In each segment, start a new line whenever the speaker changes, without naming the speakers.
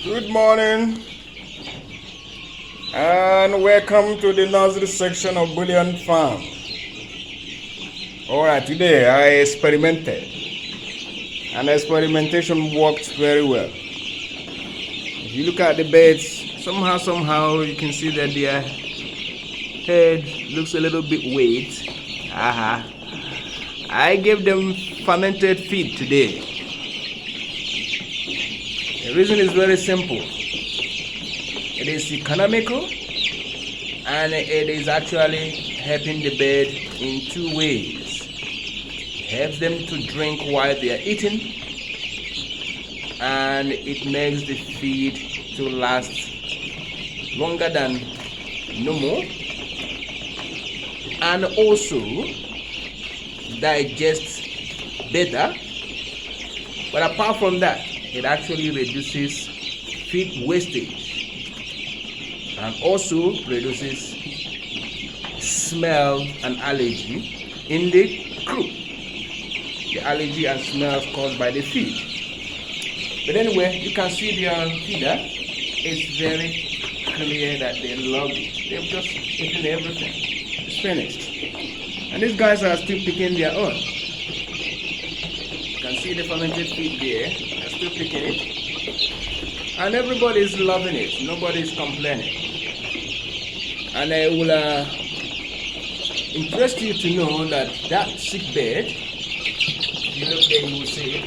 Good morning and welcome to the nursery section of Bullion Farm. Alright, today I experimented and experimentation worked very well. If you look at the beds, somehow you can see that their head looks a little bit weight. I gave them fermented feed today. The reason is very simple. It is economical and it is actually helping the bird in two ways. It helps them to drink while they are eating, and it makes the feed to last longer than normal, and also digest better. But apart from that, it actually reduces feed wastage and also reduces smell and allergy in the group. The allergy and smells caused by the feed. But anyway, you can see their feeder. It's very clear that they love it. They've just eaten everything. It's finished. And these guys are still picking their own. You can see the fermented feed there. They're still picking it. And everybody is loving it. Nobody is complaining. And I will interest you to know that sick bird, if you look there, you will see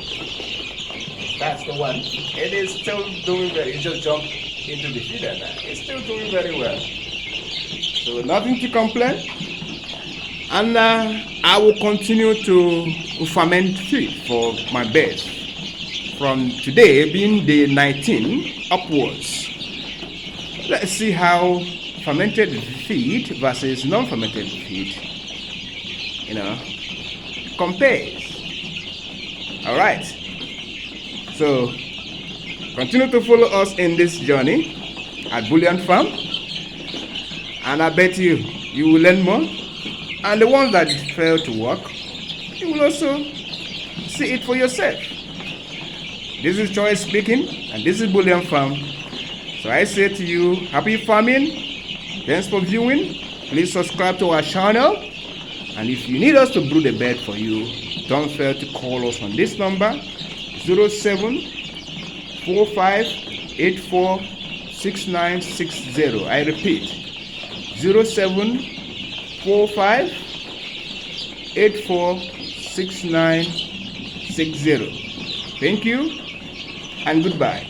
that's the one. It is still doing very. It just jumped into the feeder now. It's still doing very well. So nothing to complain. And I will continue to ferment feed for my birds from today, being day 19 upwards. Let's see how fermented feed versus non-fermented feed, compares. All right. So continue to follow us in this journey at Bullion Farm, and I bet you will learn more. And the ones that fail to work, you will also see it for yourself. This is Choice speaking, and this is Bullion Farm. So I say to you, happy farming. Thanks for viewing. Please subscribe to our channel. And if you need us to brood a bed for you, don't fail to call us on this number 0745846960. I repeat, 0745846960. Thank you and goodbye.